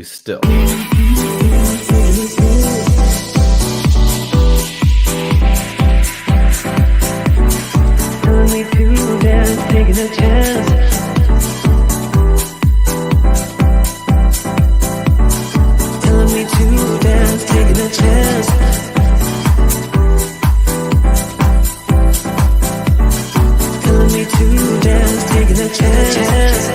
Still. Telling me to dance, taking a chance. Telling me to dance, taking a chance. Telling me to dance, taking a chance.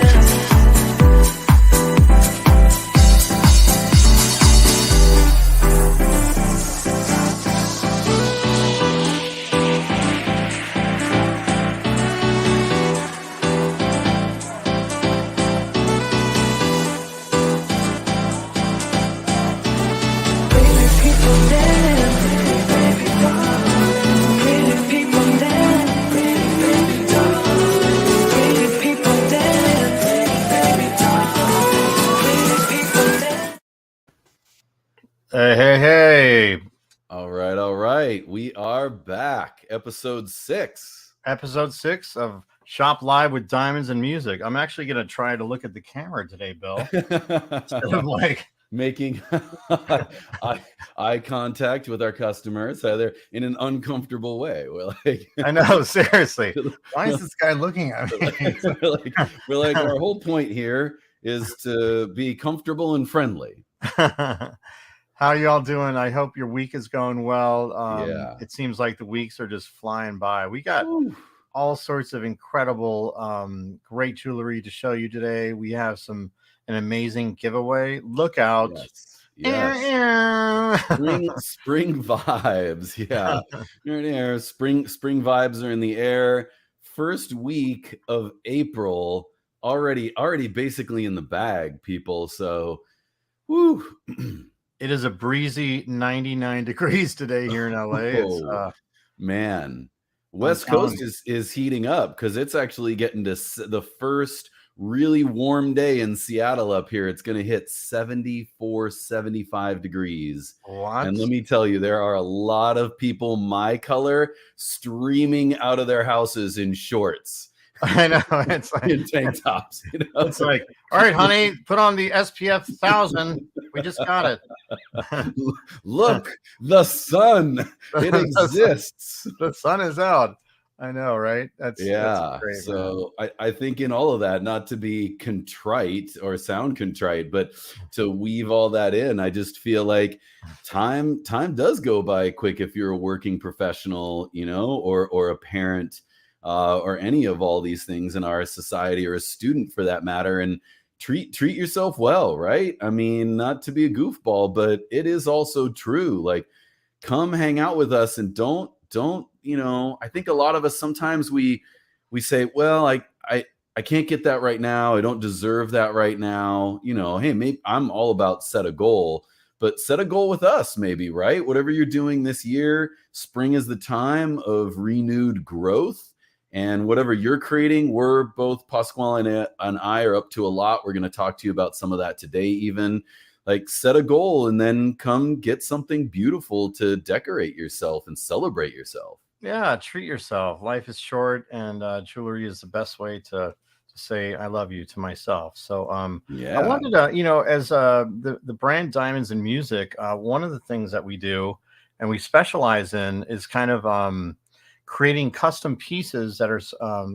Hey. All right. We are back. Episode 6. Episode 6 of Shop Live with Diamonds and Music. I'm actually going to try to look at the camera today, Bill. Instead of like making eye contact with our customers, either in an uncomfortable way. We're like, I know, seriously. Why is this guy looking at me? we're like, our whole point here is to be comfortable and friendly. How y'all doing? I hope your week is going well. Yeah. It seems like the weeks are just flying by. We got all sorts of incredible, great jewelry to show you today. We have an amazing giveaway. Look out. Yes. Spring vibes. Yeah. Spring vibes are in the air. First week of April, already basically in the bag, people. So woo. It is a breezy 99 degrees today here in LA. Man, West Coast is heating up because it's actually getting to the first really warm day in Seattle up here. It's going to hit 74, 75 degrees. What? And let me tell you, there are a lot of people my color streaming out of their houses in shorts. I know, it's like in tank tops. You know? It's like, all right, honey, put on the SPF 1000. We just got it. Look, the sun. It exists. The sun is out. I know, right? That's great. So I think in all of that, not to be contrite or sound contrite, but to weave all that in, I just feel like time does go by quick if you're a working professional, you know, or a parent. Or any of all these things in our society, or a student for that matter, and treat yourself well, right? I mean, not to be a goofball, but it is also true. Like, come hang out with us, and don't, you know, I think a lot of us sometimes we say, well, I can't get that right now. I don't deserve that right now. You know, hey, maybe I'm all about set a goal, but set a goal with us, maybe, right? Whatever you're doing this year, spring is the time of renewed growth. And whatever you're creating, we're both, Pasquale and I are up to a lot. We're going to talk to you about some of that today, even. Like, set a goal and then come get something beautiful to decorate yourself and celebrate yourself. Yeah, treat yourself. Life is short, and jewelry is the best way to say I love you to myself. So I wanted to, you know, as the brand Diamonds and Music, one of the things that we do and we specialize in is kind of creating custom pieces that are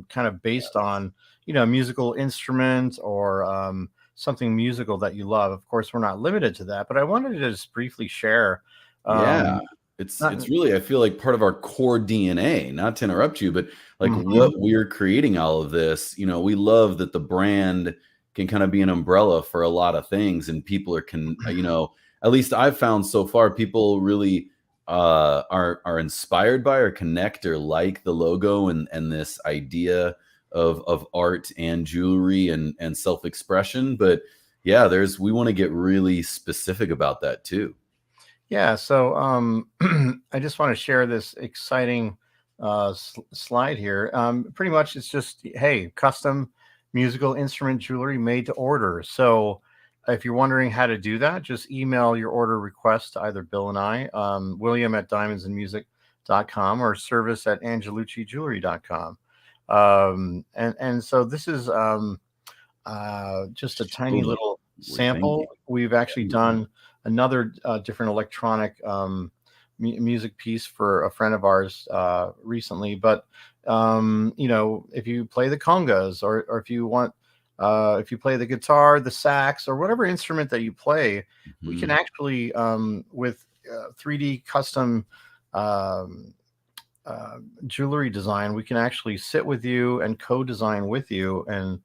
kind of based on, you know, a musical instrument or something musical that you love. Of course, we're not limited to that, but I wanted to just briefly share. It's really, I feel like, part of our core DNA, not to interrupt you, but like what we're creating all of this, you know, we love that the brand can kind of be an umbrella for a lot of things, and people you know, at least I've found so far, people really are inspired by or connect or like the logo and this idea of art and jewelry and self-expression. But yeah, we want to get really specific about that too. Yeah, so I just want to share this exciting slide here. Pretty much it's just, hey, custom musical instrument jewelry made to order. So if you're wondering how to do that, just email your order request to either Bill and I, William at diamondsandmusic.com, or service at angeluccijewelry.com. And so this is just a tiny little Thank you. sample. We've actually done another different electronic music piece for a friend of ours recently. But if you play the congas, or if you want, if you play the guitar, the sax, or whatever instrument that you play, we can Mhm. actually with 3D custom um, jewelry design, we can actually sit with you and co-design with you, and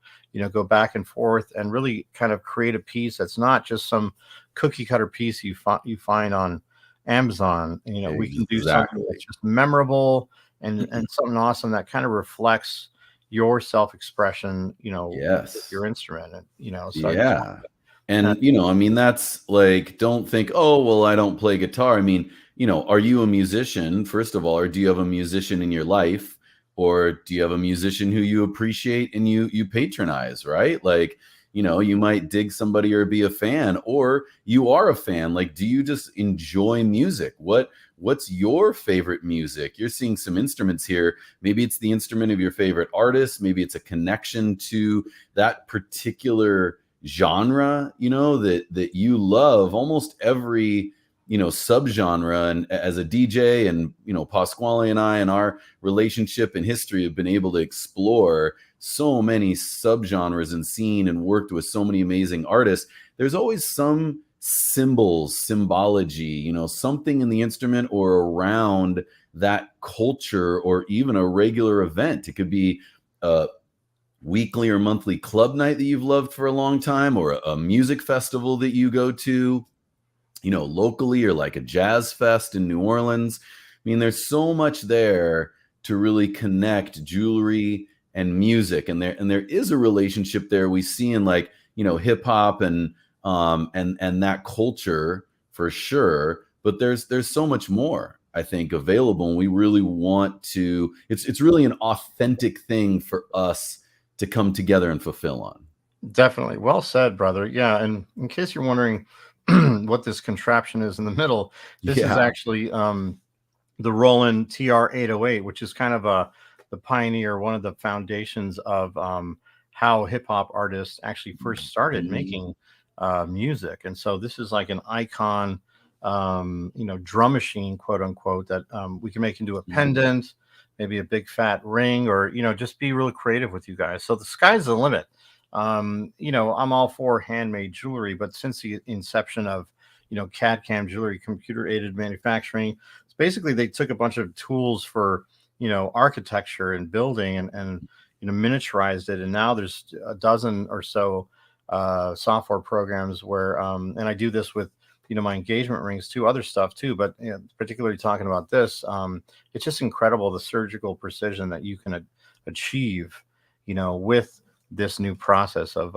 go back and forth and really kind of create a piece that's not just some cookie cutter piece you find on Amazon. We can do something Exactly. that's just memorable, and something awesome that kind of reflects your self-expression, with Yes. your instrument. And so I just Yeah. want And, I mean, that's like, don't think, oh, well, I don't play guitar. I mean, are you a musician, first of all, or do you have a musician in your life? Or do you have a musician who you appreciate and you patronize, right? Like, you might dig somebody or be a fan, or you are a fan. Like, do you just enjoy music? What's your favorite music? You're seeing some instruments here. Maybe it's the instrument of your favorite artist. Maybe it's a connection to that particular genre, that you love. Almost every subgenre. And as a DJ, and Pasquale and I, in our relationship and history, have been able to explore so many subgenres and scene, and worked with so many amazing artists. There's always some symbology, something in the instrument or around that culture, or even a regular event. It could be a weekly or monthly club night that you've loved for a long time, or a music festival that you go to, locally, or like a jazz fest in New Orleans. I mean, there's so much there to really connect jewelry and music, and there is a relationship there we see in, like, hip hop and that culture, for sure. But there's so much more, I think, available, and we really want to. It's really an authentic thing for us to come together and fulfill on. Definitely. Well said, brother. Yeah. And in case you're wondering what this contraption is in the middle, this is Yeah. actually the Roland TR-808, which is kind of the pioneer, one of the foundations of how hip hop artists actually first started Mhm. making music. And so this is like an icon, drum machine, quote unquote, that we can make into a Mhm. pendant, maybe a big fat ring, or just be really creative with you guys. So the sky's the limit. I'm all for handmade jewelry, but since the inception of CAD CAM jewelry, computer aided manufacturing, it's basically they took a bunch of tools for architecture and building, and miniaturized it, and now there's a dozen or so software programs where and I do this with my engagement rings too, other stuff too, but particularly talking about this, it's just incredible the surgical precision that you can achieve with this new process of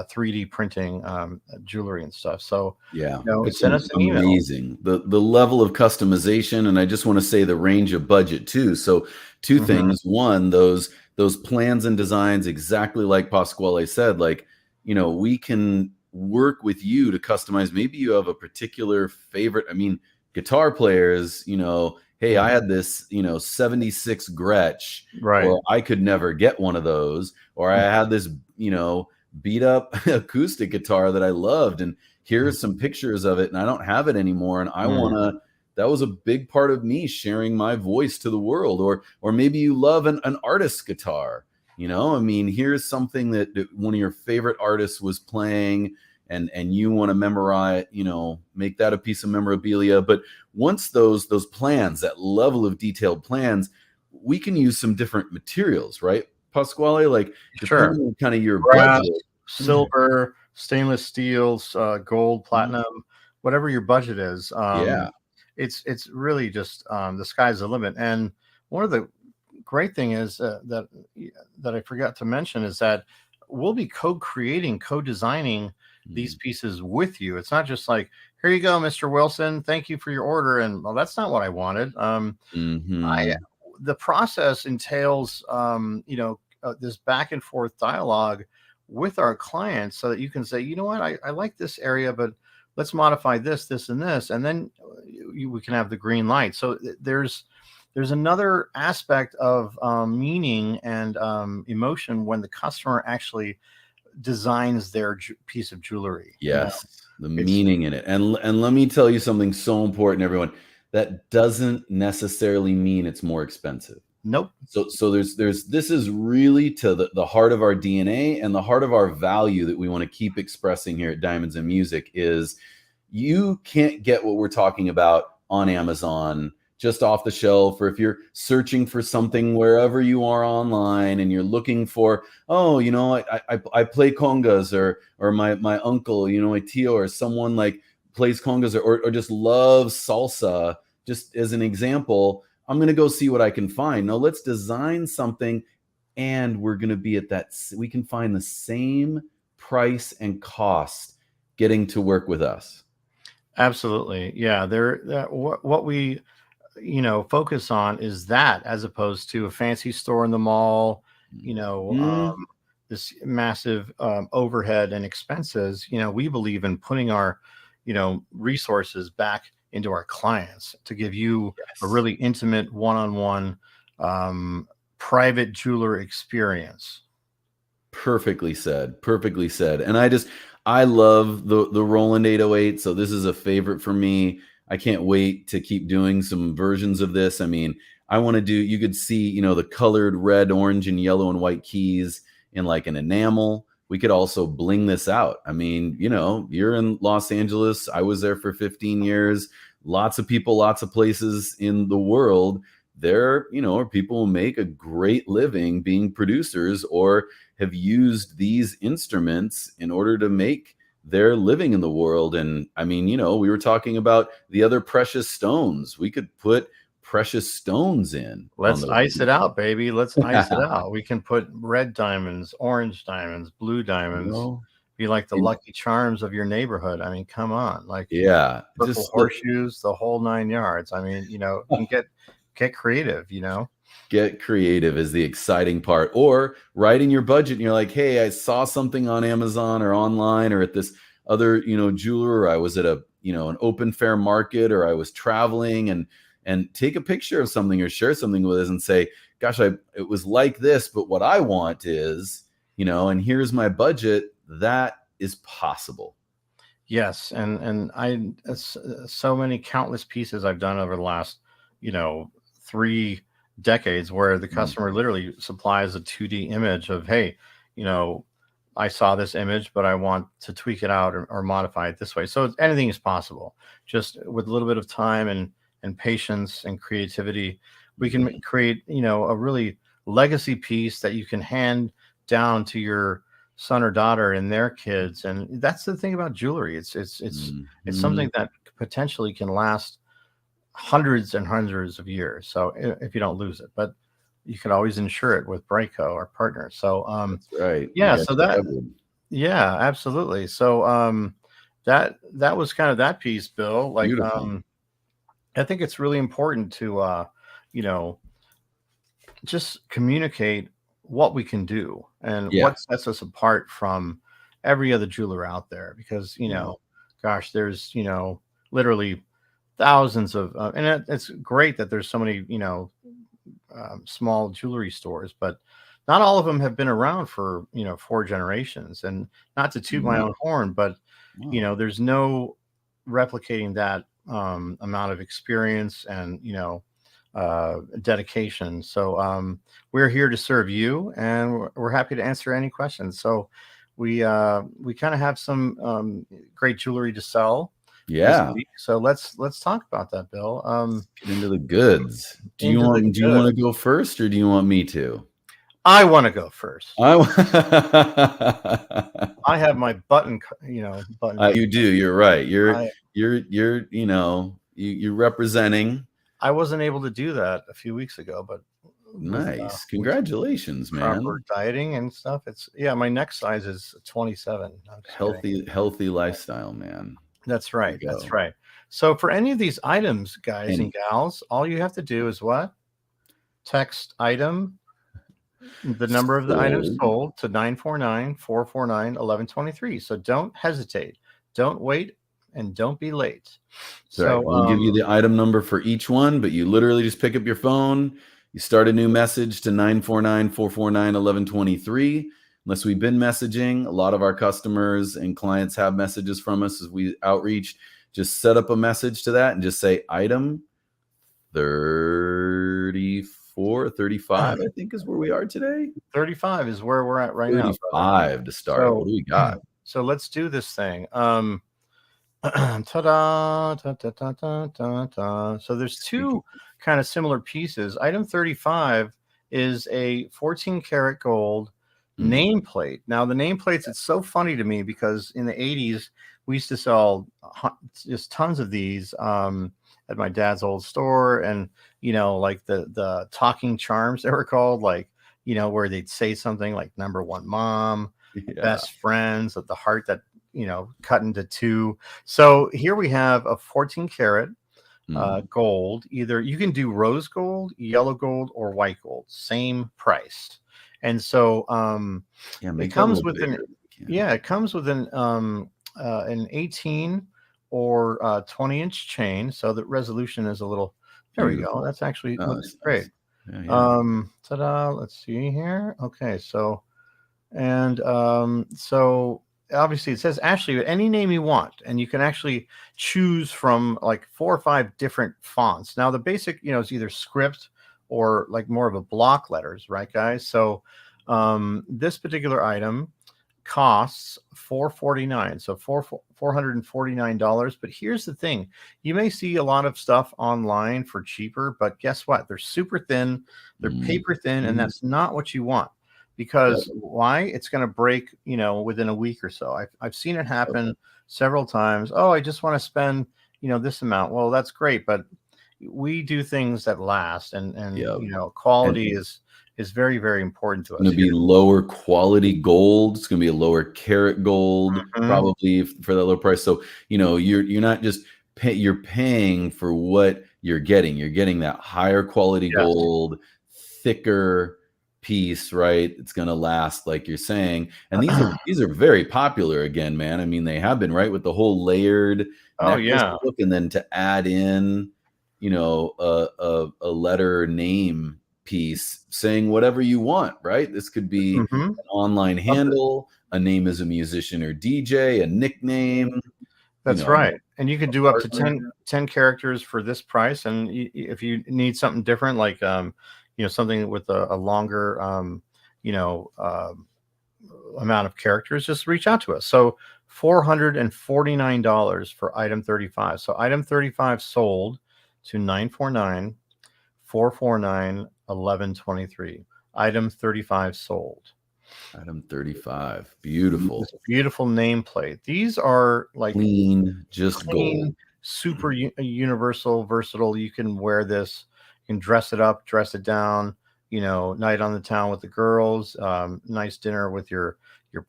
3D printing jewelry and stuff. So Yeah, it's send us an email. amazing, the level of customization. And I just want to say the range of budget too. So two Mhm. things: one, those plans and designs, exactly like Pasquale said, like, we can work with you to customize. Maybe you have a particular favorite. I mean, guitar players, hey, I Mhm. had this 76 Gretsch, Right. or I could never get one of those, or I had this beat up acoustic guitar that I loved, and here's some pictures of it, and I don't have it anymore, and I want Mhm. to. That was a big part of me sharing my voice to the world. Or maybe you love an artist's guitar. I mean, here's something that one of your favorite artists was playing, and you want to memorize, make that a piece of memorabilia. But once those plans, that level of detailed plans, we can use some different materials, right, Pasquale? Like, Sure. depending on kind of your Brass, budget. silver, stainless steels, gold, Mhm. platinum, whatever your budget is. Yeah. It's really just the sky's the limit. And one of the great thing is that I forgot to mention is that we'll be co-creating, co-designing these Mhm. pieces with you. It's not just like, here you go, Mr. Wilson, thank you for your order, and well, that's not what I wanted. I Mhm. The process entails this back and forth dialogue with our clients, so that you can say, you know what, I like this area, but let's modify this and this, and then we can have the green light. So there's another aspect of meaning and emotion when the customer actually designs their piece of jewelry. Yes, the meaning in it. And let me tell you something so important, everyone. That doesn't necessarily mean it's more expensive. Nope. So there's this is really to the heart of our DNA and the heart of our value that we want to keep expressing here at Diamonds and Music is you can't get what we're talking about on Amazon just off the shelf, or if you're searching for something wherever you are online and you're looking for, oh, you know, I play congas, or my uncle, you know, my tio or someone like plays congas or just loves salsa, just as an example, I'm going to go see what I can find. No, let's design something and we're going to be at that. We can find the same price and cost getting to work with us. Absolutely. Yeah. What we, focus on is that, as opposed to a fancy store in the mall, this massive overhead and expenses. We believe in putting our, resources back into our clients to give you a really intimate one-on-one private jeweler experience. Perfectly said. Perfectly said. And I love the Roland 808. So this is a favorite for me. I can't wait to keep doing some versions of this. I mean, I want to do, you could see, the colored red, orange, and yellow and white keys in like an enamel. We could also bling this out. I mean, you're in Los Angeles. I was there for 15 years. Lots of people, lots of places in the world. There, are people who make a great living being producers or have used these instruments in order to make their living in the world. And I mean, we were talking about the other precious stones. We could put precious stones in. Let's ice it out, baby. Let's ice it out. We can put red diamonds, orange diamonds, blue diamonds. Be like the Lucky Charms of your neighborhood. I mean, come on, like purple just horseshoes, the whole 9 yards. I mean, you can get creative. Get creative is the exciting part. Or right in your budget, and you're like, hey, I saw something on Amazon or online or at this other, jeweler. Or I was at an open fair market, or I was traveling, and take a picture of something or share something with us and say, gosh, it was like this, but what I want is, and here's my budget. That is possible. Yes. And so many countless pieces I've done over the last, 3 decades where the customer literally supplies a 2D image of, hey, I saw this image, but I want to tweak it out or modify it this way. So anything is possible. Just with a little bit of time and patience and creativity, we can create, a really legacy piece that you can hand down to your son or daughter and their kids. And that's the thing about jewelry. It's something that potentially can last hundreds and hundreds of years. So if you don't lose it, but you can always insure it with Brayco, our partner. So that's right. Yeah. So yeah, absolutely. So that was kind of that piece, Bill. Like I think it's really important to just communicate what we can can and what sets us apart from every other jeweler out there, because gosh, there's literally thousands of and it's great that there's so many small jewelry stores, but not all of them have been around for 4 generations. And not to toot my own horn, but there's no replicating that amount of experience and dedication. So we're here to serve you, and we're happy to answer any questions. So we kind of have some great jewelry to sell. Yeah. So let's talk about that, Bill. Let's get into the goods. Do you want to go first, or do you want me to? I want to go first. I have my button. You do. You're right. You're representing. I wasn't able to do that a few weeks ago, but nice. Congratulations, man. Proper dieting and stuff. My next size is 27. Healthy lifestyle, man. That's right. That's right. So for any of these items, guys and gals, all you have to do is what? Text item, the number of the items sold, to 949-449-1123. So don't hesitate. Don't wait, and don't be late. So we'll give you the item number for each one, but you literally just pick up your phone, you start a new message to 949-449-1123. unless we've been messaging. A lot of our customers and clients have messages from us as we outreach. Just set up a message to that and just say item 34, 35, I think is where we are today. 35 is where we're at right now. 35 to start. So, what do we got? So let's do this thing. Ta-da, ta-ta-ta-ta-ta. So there's two kind of similar pieces. Item 35 is a 14 karat gold nameplate. Now the nameplates, it's so funny to me because in the 80s we used to sell just tons of these at my dad's old store, and like the talking charms, they were called, like where they'd say something like number one mom, best friends, of the heart that cut into two. So here we have a 14 karat gold. Either you can do rose gold, yellow gold, or white gold, same price. And so it comes with an 18 or 20-inch chain, so the resolution is a little. There we go. That's actually looks great. Ta-da! Let's see here. Okay, so so obviously it says Ashley any name you want, and you can actually choose from like 4 or 5 different fonts. Now the basic is either script or like more of a block letters, right guys? So this particular item costs $449, so $449. But here's the thing, you may see a lot of stuff online for cheaper, but guess what, they're super thin, they're paper thin, and that's not what you want. Because why? It's going to break, within a week or so. I've seen it happen several times. Oh, I just want to spend, this amount. Well, that's great, but we do things that last, and quality is very, very important to us. It's going to be lower quality gold. It's going to be a lower carat gold, probably for that low price. So you're not just you're paying for what you're getting. You're getting that higher quality gold, thicker piece, right? It's going to last, like you're saying. And these are very popular again, man. I mean, they have been, right, with the whole layered look, and then to add in a letter name piece saying whatever you want, right? This could be an online handle, a name as a musician or DJ, a nickname. That's right. And you could do up to 10 characters for this price. And if you need something different, like something with a longer amount of characters, just reach out to us. So $449 for item 35. So item 35 sold to 949 449 1123. Item 35 sold. Item 35. Beautiful. Beautiful nameplate. These are like clean, just gold. Super universal, versatile. You can wear this. You can dress it up, dress it down. Night on the town with the girls. Nice dinner with your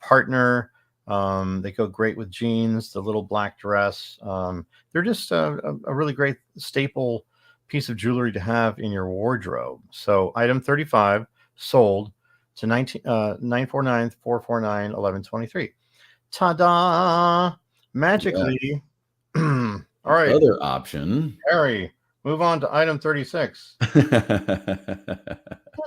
partner. They go great with jeans. The little black dress. They're just a really great staple piece of jewelry to have in your wardrobe. So item 35 sold to 949 449 1123. Ta-da! Magically. All right. Other option. Harry, move on to item 36.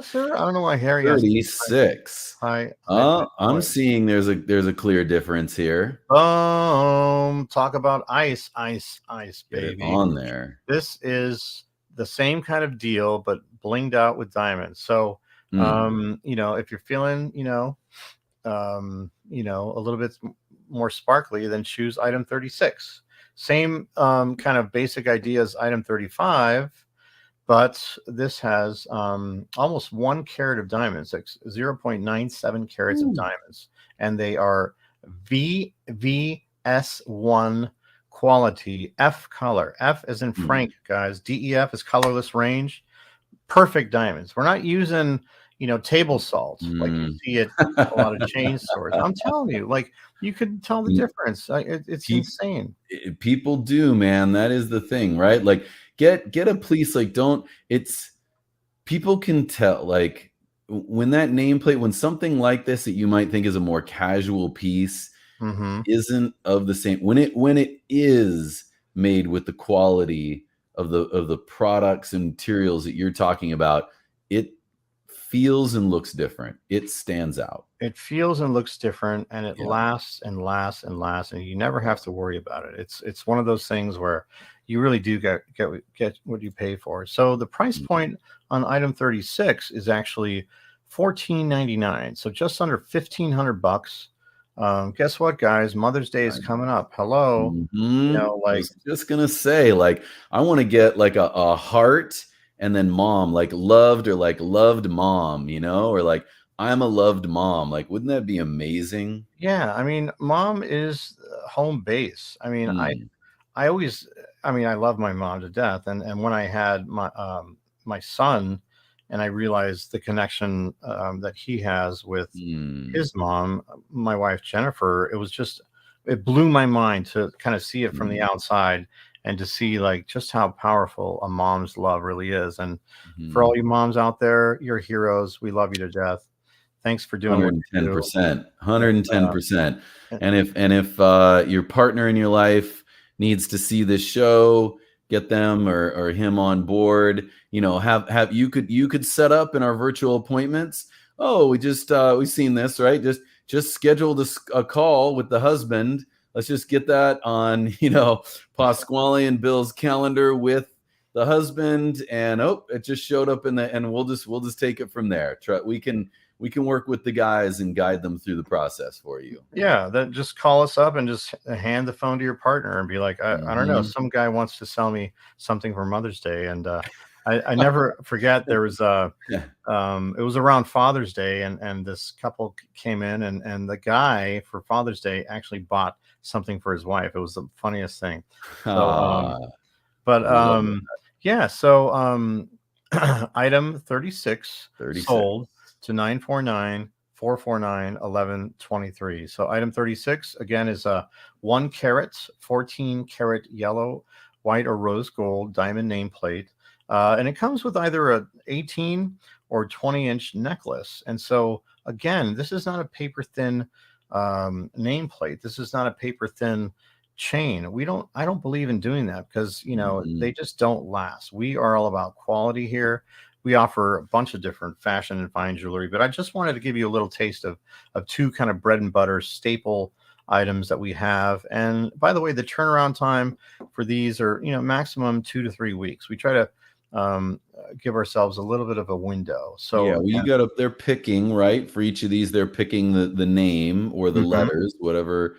Sir, I don't know why Harry 36. Hi. I'm seeing there's a clear difference here. Talk about ice, baby. Get it on there. This is the same kind of deal, but blinged out with diamonds. So if you're feeling a little bit more sparkly, then choose item 36. Same kind of basic idea as item 35, but this has almost 1 carat of diamonds, like 0.97 carats of diamonds, and they are VVS1 quality, F color. F as in Frank, guys. DEF is colorless range. Perfect diamonds. We're not using table salt like you see at a lot of chain stores. I'm telling you, like, you could tell the difference. It's insane. People do, man. That is the thing, right? Like, get a piece. Like, people can tell, like, when that nameplate, when something like this that you might think is a more casual piece isn't of the same, when it is made with the quality of the products and materials that you're talking about, it feels and looks different. It stands out. It feels and looks different, and it Yeah. lasts and lasts and lasts, and you never have to worry about it. It's one of those things where you really do get what you pay for. So the price Mhm. point on item 36 is actually 14.99, so just under 1,500 bucks. Guess what, guys? Mother's Day is coming up. Hello, I was just gonna say, like, I want to get like a heart and then mom, like loved or like loved mom, or like I'm a loved mom. Like, wouldn't that be amazing? yeah. I mean, mom is home base. I mean, Mm, I always I mean, I love my mom to death, and when I had my son, and I realized the connection, that he has with mm, his mom, my wife, Jennifer, it blew my mind to kind of see it from the mm, outside and to see, like, just how powerful a mom's love really is, and for mhm. all you moms out there, you're heroes. We love you to death. Thanks for doing what you do. 110%, And, 110%. and And if your partner in your life needs to see this show, get them or him on board. Have you could set up in our virtual appointments. Oh, we've seen this, right? Just schedule a call with the husband. Let's just get that on, Pasquale and Bill's calendar with the husband, and it just showed up and we'll just take it from there. We can work with the guys and guide them through the process for you. Yeah, then just call us up and just hand the phone to your partner and be like, I don't know, Mhm. some guy wants to sell me something for Mother's Day. And I never forget there was Yeah. it was around Father's Day, and this couple came in, and the guy for Father's Day actually bought something for his wife. It was the funniest thing. So Ah, but I love yeah, so item 36 36. sold to 949 449 1123. So item 36 again is a 1 carat, 14 karat yellow, white or rose gold diamond nameplate. And it comes with either a 18 or 20-inch necklace. And so again, this is not a paper thin nameplate. This is not a paper thin chain. I don't believe in doing that because, Mhm. they just don't last. We are all about quality here. We offer a bunch of different fashion and fine jewelry, but I just wanted to give you a little taste of two kind of bread and butter staple items that we have. And by the way, the turnaround time for these are, maximum 2 to 3 weeks. We try to give ourselves a little bit of a window. Yeah, So well, you again, got up they're picking, right? For each of these, they're picking the name or the mhm. letters, whatever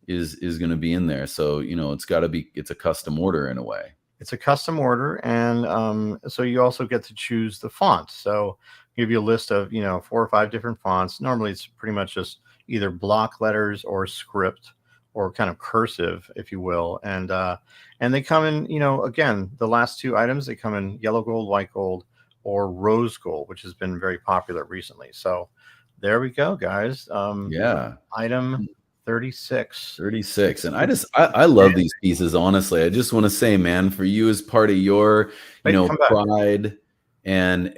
is gonna be in there. So, it's a custom order in a way. It's a custom order, and so you also get to choose the font. So give you a list of 4 or 5 different fonts. Normally, it's pretty much just either block letters or script or kind of cursive, if you will. And they come in, again, the last two items they come in yellow gold, white gold, or rose gold, which has been very popular recently. So there we go, guys. Yeah. Item 36. 36. And I It's just I love these pieces, honestly. I just want to say, man, for you as part of your, wait, come back. pride and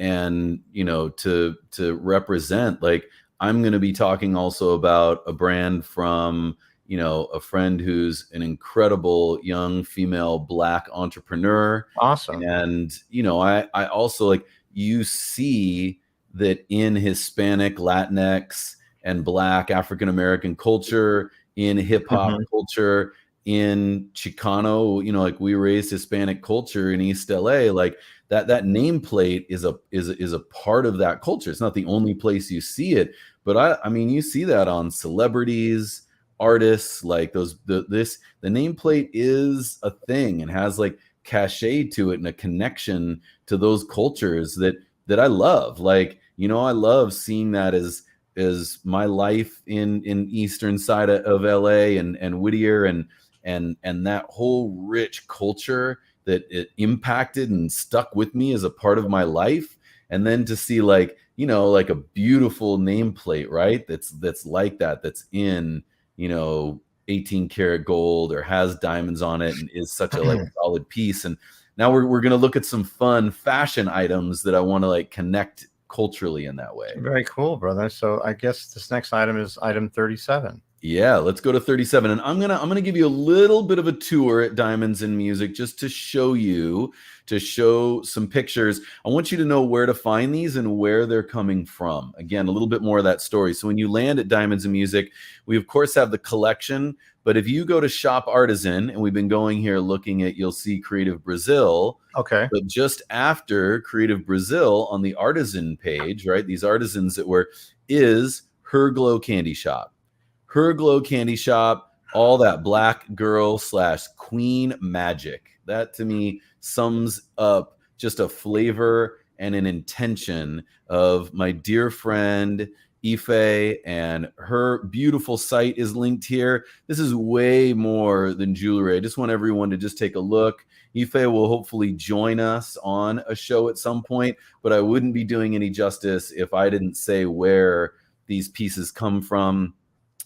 to represent, like, I'm going to be talking also about a brand from, a friend who's an incredible young female Black entrepreneur. Awesome. And, I also, like, you see that in Hispanic, Latinx, and Black African American culture, in hip hop Mhm. culture, in Chicano, like, we raised Hispanic culture in East LA, like that nameplate is a part of that culture. It's not the only place you see it, but I mean you see that on celebrities, artists, like the nameplate is a thing and has like cachet to it and a connection to those cultures that I love. Like, I love seeing that as my life in eastern side of LA and Whittier and that whole rich culture that it impacted and stuck with me as a part of my life. And then to see, like, like a beautiful nameplate, right? That's like that's in, 18 karat gold or has diamonds on it and is such a like solid piece. And now we're going to look at some fun fashion items that I want to like connect culturally in that way. Very cool, brother. So I guess this next item is item 37. Yeah, let's go to 37. And I'm gonna give you a little bit of a tour at Diamonds in Music just to show some pictures. I want you to know where to find these and where they're coming from. Again, a little bit more of that story. So when you land at Diamonds in Music, we of course have the collection, but if you go to Shop Artisan, and we've been going here looking at, you'll see Creative Brazil. Okay. But just after Creative Brazil on the artisan page, right? These artisans is Her Glow Candy Shop. Her Glow Candy Shop, all that black girl / queen magic. That to me sums up just a flavor and an intention of my dear friend Ife, and her beautiful site is linked here. This is way more than jewelry. I just want everyone to just take a look. Ife will hopefully join us on a show at some point, but I wouldn't be doing any justice if I didn't say where these pieces come from.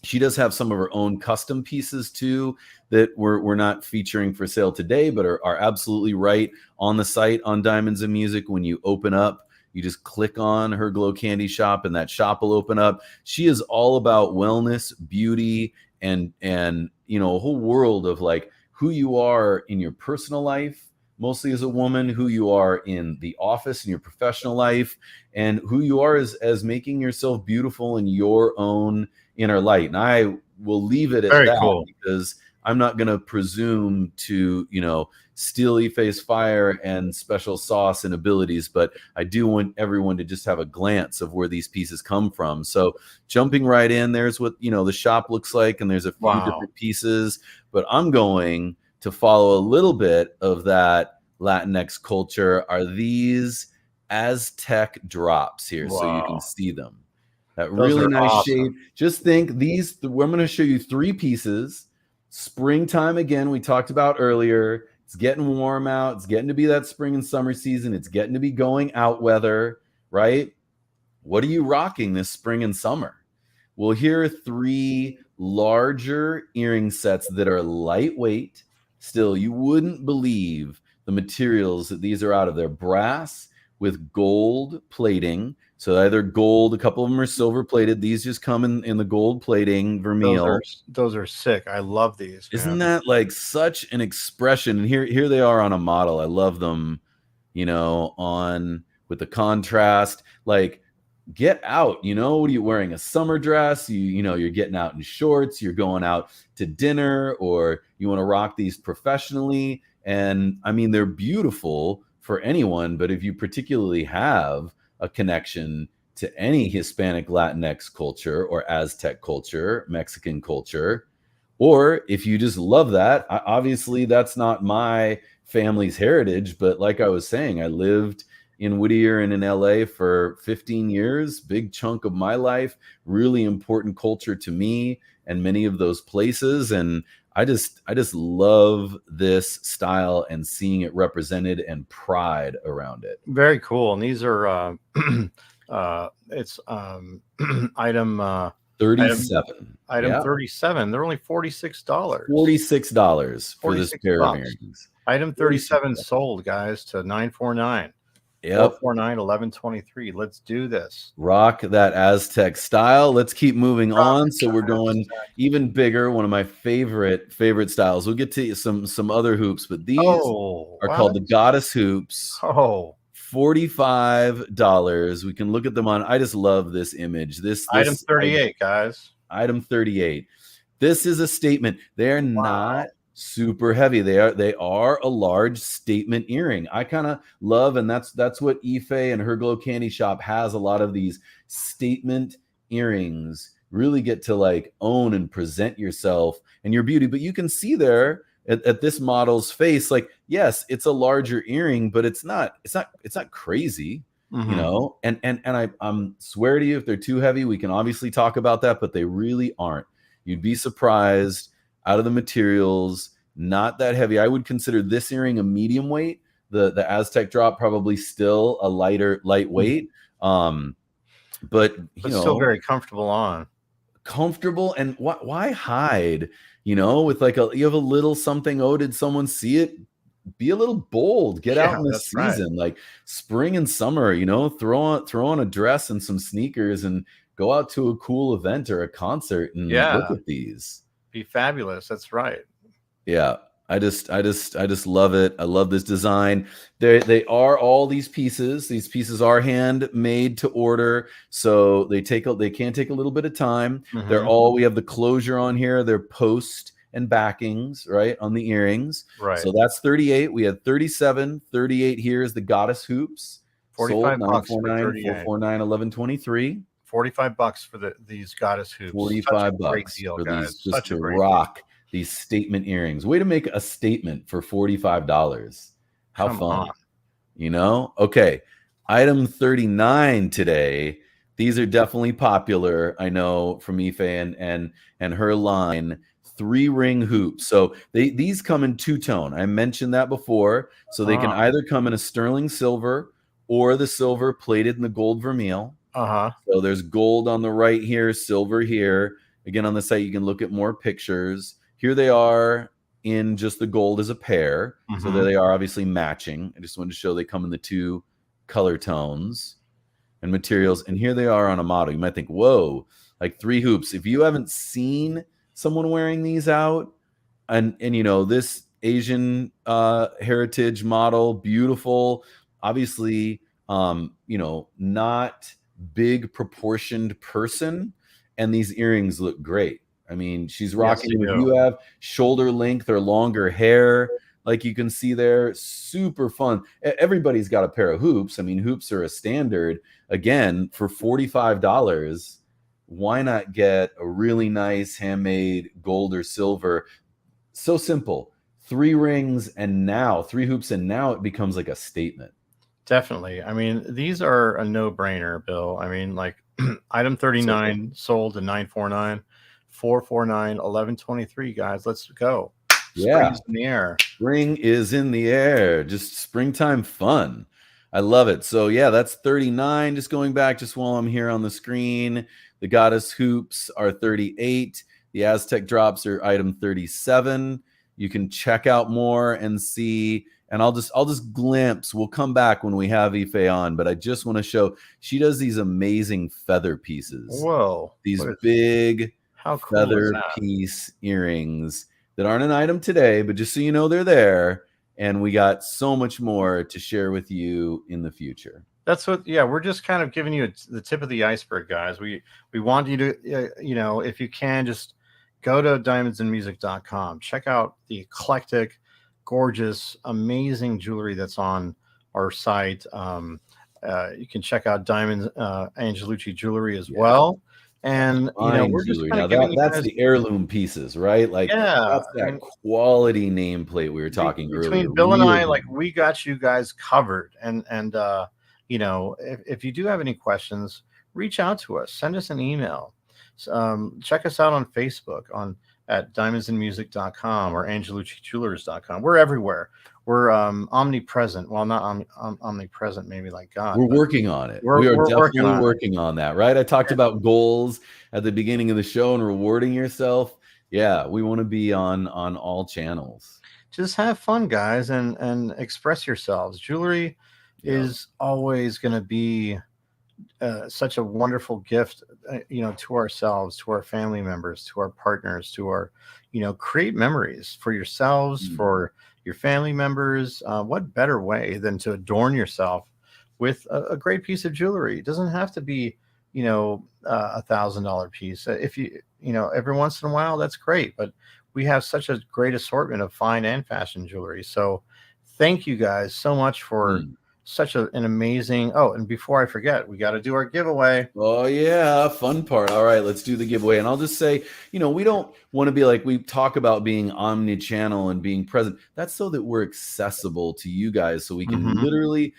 She does have some of her own custom pieces too that we're not featuring for sale today, but are absolutely right on the site on Diamonds in Music. When you open up, you just click on Her Glow Candy Shop and that shop will open up. She is all about wellness, beauty, and you know, a whole world of like who you are in your personal life, mostly as a woman, who you are in the office in your professional life, and who you are as making yourself beautiful in your own inner light. And I will leave it at that Cool. because I'm not going to presume to, you know, steal Ife's fire and special sauce and abilities, but I do want everyone to just have a glance of where these pieces come from. So jumping right in, there's what, you know, the shop looks like, and there's a few different pieces, but I'm going to follow a little bit of that Latinx culture. Are these Aztec drops here? So you can see them. That really nice shade. Just think these, I'm going to show you 3 pieces. Springtime again, we talked about earlier. It's getting warm out. It's getting to be that spring and summer season. It's getting to be going out weather, right? What are you rocking this spring and summer? Well, here are 3 larger earring sets that are lightweight. Still, you wouldn't believe the materials that these are out of. They're brass with gold plating. So either gold, a couple of them are silver plated. These just come in the gold plating, vermeil. Those are sick. I love these. Man. Isn't that like such an expression? And here they are on a model. I love them, you know, on with the contrast. Like, get out, you know, what are you wearing? A summer dress? You know, you're getting out in shorts, you're going out to dinner, or you want to rock these professionally. And I mean, they're beautiful for anyone, but if you particularly have a connection to any Hispanic Latinx culture or Aztec culture, Mexican culture, or if you just love that, obviously that's not my family's heritage, but like I was saying, I lived in Whittier and in LA for 15 years, big chunk of my life, really important culture to me and many of those places. And I just love this style and seeing it represented and pride around it. Very cool. And these are it's item 37. Item 37. They're only $46. $46 for this pair of earrings. Item 37 sold, guys, to 949. Yep. 449 1123. Let's do this. Rock that Aztec style. Let's keep moving on. So we're going even bigger. One of my favorite styles. We'll get to some other hoops, but these are called the Goddess hoops. $45. We can look at them on. I just love this image. This item 38, guys. Item 38. This is a statement. They're not super heavy. They are a large statement earring. I kind of love, and that's what Ife and Her Glow Candy Shop has. A lot of these statement earrings really get to like own and present yourself and your beauty. But you can see there at this model's face, like, yes, it's a larger earring, but it's not crazy. You know, and I'm swear to you, if they're too heavy, we can obviously talk about that, but they really aren't. You'd be surprised. Out of the materials, not that heavy. I would consider this earring a medium weight. The Aztec drop probably still a lightweight. But you know, still very comfortable on. Comfortable, and why hide? You know, with like you have a little something. Oh, did someone see it? Be a little bold. Get out in the season, like spring and summer. You know, throw on a dress and some sneakers and go out to a cool event or a concert and look at these. Be fabulous. That's right. Yeah. I just love it. I love this design. They are all these pieces. These pieces are handmade to order, so they can take a little bit of time. They're all, we have the closure on here. They're post and backings, right, on the earrings. Right. So that's 38. We had 37. 38 here is the goddess hoops. 45 sold bucks for 949 449 1123. $45 for these goddess hoops. $45 bucks deal, for guys. these, just to rock these statement earrings. Way to make a statement for $45. How fun. You know? Okay. Item 39 today. These are definitely popular, I know, from Ife and her line. 3-ring hoops. So these come in two-tone. I mentioned that before. So they can either come in a sterling silver or the silver plated in the gold vermeil. So there's gold on the right here, silver here. Again, on the site, you can look at more pictures. Here they are in just the gold as a pair. So there they are, obviously matching. I just wanted to show they come in the 2 color tones and materials. And here they are on a model. You might think, whoa, like 3 hoops. If you haven't seen someone wearing these out, and you know, this Asian heritage model, beautiful, obviously, you know, not big proportioned person, and these earrings look great. I mean, she's rocking, if you have shoulder length or longer hair, like you can see there, super fun. Everybody's got a pair of hoops. I mean, hoops are a standard. Again, for $45, why not get a really nice handmade gold or silver? So simple. 3 rings and now 3 hoops, and now it becomes like a statement. Definitely. I mean, these are a no-brainer, Bill. I mean, like item 39 sold at 949, 449, 1123, guys. Let's go. Spring's in the air. Spring is in the air. Just springtime fun. I love it. So yeah, that's 39. Just going back, just while I'm here on the screen, the goddess hoops are 38. The Aztec drops are item 37. You can check out more and see. And I'll just glimpse. We'll come back when we have Ife on, but I just want to show she does these amazing feather pieces. Whoa! These big feather piece earrings that aren't an item today, but just so you know, they're there. And we got so much more to share with you in the future. That's what, yeah, we're just kind of giving you the tip of the iceberg, guys. We want you to, you know, if you can, just go to diamondsandmusic.com. Check out the eclectic, gorgeous, amazing jewelry that's on our site. You can check out Diamonds Angelucci jewelry as well. And you know, we're just kind of that's the heirloom pieces, right? Like, that's that quality nameplate we were talking earlier. Between Bill and I, like, we got you guys covered. And you know, if you do have any questions, reach out to us. Send us an email. Check us out on Facebook at diamondsandmusic.com or angeluccijewelers.com. We're everywhere. We're omnipresent. Well, not omnipresent, maybe like God. We're working on it. We are definitely working on that, right? I talked about goals at the beginning of the show and rewarding yourself. Yeah, we want to be on all channels. Just have fun, guys, and express yourselves. Jewelry is always going to be such a wonderful gift, you know, to ourselves, to our family members, to our partners, to our, you know, create memories for yourselves, for your family members. What better way than to adorn yourself with a great piece of jewelry? It doesn't have to be, you know, $1,000 piece. If you know, every once in a while, that's great. But we have such a great assortment of fine and fashion jewelry. So thank you guys so much for such an amazing. Oh, and before I forget, we got to do our giveaway. Oh yeah, fun part. All right, let's do the giveaway. And I'll just say, you know, we don't want to be like, we talk about being omni-channel and being present. That's so that we're accessible to you guys, so we can literally,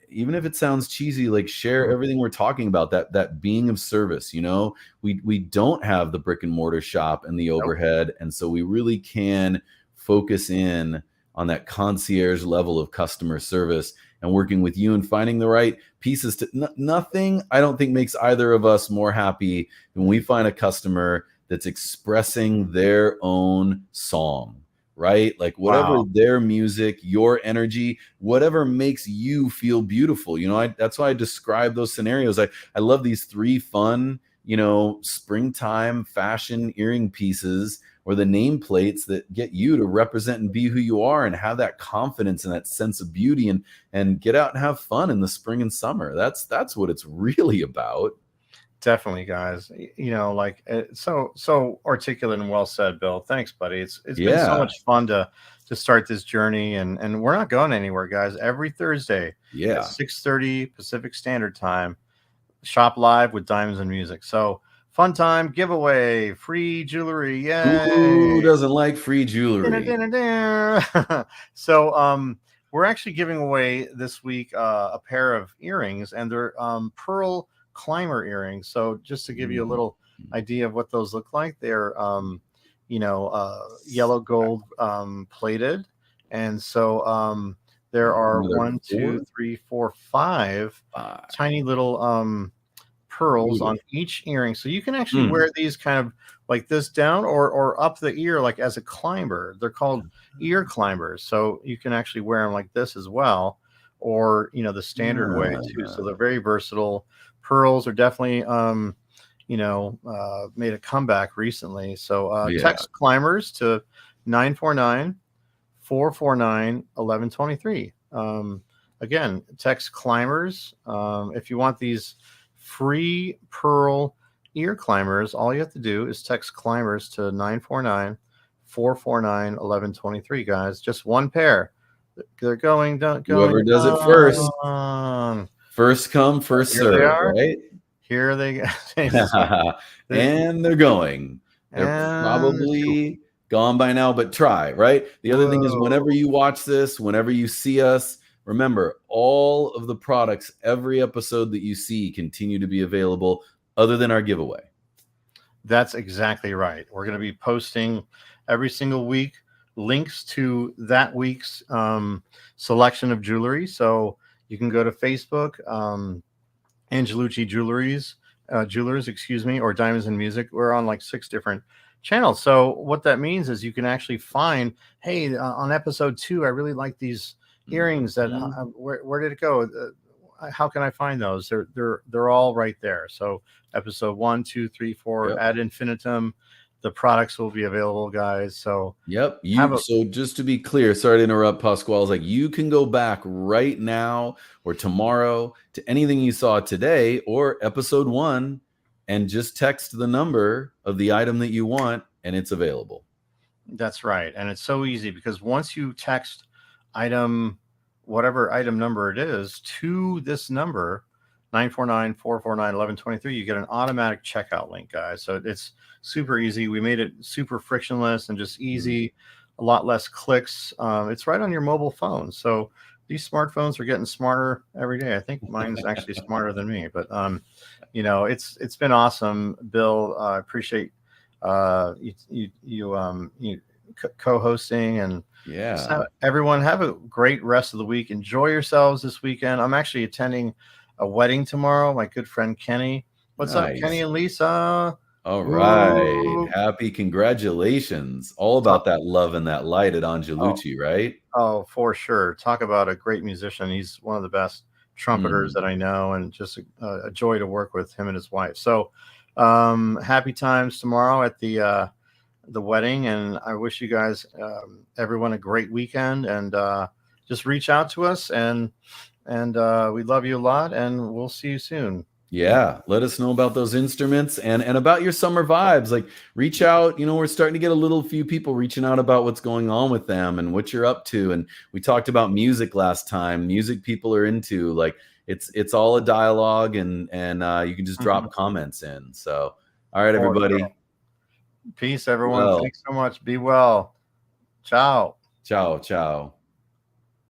even if it sounds cheesy, like share everything we're talking about, that being of service. You know, we don't have the brick and mortar shop and the overhead, and so we really can focus in on that concierge level of customer service and working with you and finding the right pieces to nothing I don't think makes either of us more happy when we find a customer that's expressing their own song, right? Like whatever their music, your energy, whatever makes you feel beautiful. You know, that's why I describe those scenarios. I love these 3 fun springtime fashion earring pieces or the nameplates that get you to represent and be who you are and have that confidence and that sense of beauty and get out and have fun in the spring and summer. That's what it's really about. Definitely, guys. Like so articulate and well said, Bill. Thanks, buddy. It's been so much fun to start this journey, and we're not going anywhere, guys. Every Thursday at 6:30 Pacific Standard Time, shop live with Diamonds and Music. So fun time, giveaway, free jewelry. Yay! Who doesn't like free jewelry? So we're actually giving away this week a pair of earrings, and they're pearl climber earrings. So just to give you a little idea of what those look like, they're yellow gold plated, and so there are 1, 2, 3, 4, 5 tiny little pearls on each earring, so you can actually wear these kind of like this down or up the ear, like as a climber. They're called ear climbers, so you can actually wear them like this as well, or the standard way too. So they're very versatile. Pearls are definitely made a comeback recently. So text climbers to 949-449-1123. Again, text climbers. If you want these free pearl ear climbers, all you have to do is text climbers to 949-449-1123, guys. Just one pair. They're going. Whoever does it first. First come, first serve, right? Here they go. And they're going. They're probably gone by now, but try, right? The other thing is, whenever you watch this, whenever you see us, remember, all of the products, every episode that you see continue to be available other than our giveaway. That's exactly right. We're going to be posting every single week links to that week's selection of jewelry. So you can go to Facebook, Angelucci Jewelers, or Diamonds and Music. We're on like 6 different channels. So what that means is you can actually find, hey, on episode 2, I really like these earrings. That where did it go? How can I find those? They're all right there. So episode 1, 2, 3, 4 ad infinitum. The products will be available, guys. So so just to be clear, sorry to interrupt, Pasquale. Like, you can go back right now or tomorrow to anything you saw today or episode 1 and just text the number of the item that you want, and it's available. That's right. And it's so easy because once you text whatever item number it is, to this number, 949-449-1123, you get an automatic checkout link, guys. So it's super easy. We made it super frictionless and just easy, a lot less clicks. It's right on your mobile phone. So these smartphones are getting smarter every day. I think mine's actually smarter than me, but it's been awesome, Bill. I appreciate you co-hosting, and everyone have a great rest of the week. Enjoy yourselves this weekend. I'm actually attending a wedding tomorrow. My good friend Kenny. What's up, Kenny and Lisa? All right. Happy congratulations. All about that love and that light at Angelucci, right? Oh, for sure. Talk about a great musician. He's one of the best trumpeters that I know, and just a joy to work with him and his wife. So happy times tomorrow at the wedding, and I wish you guys, everyone, a great weekend, and just reach out to us, and we love you a lot, and we'll see you soon. Let us know about those instruments and about your summer vibes. Like, reach out. We're starting to get a few people reaching out about what's going on with them and what you're up to. And we talked about music last time. Music people are into, like, it's all a dialogue, and you can just drop comments in. So, all right, everybody. Peace, everyone. Thanks so much. Be well. Ciao. Ciao.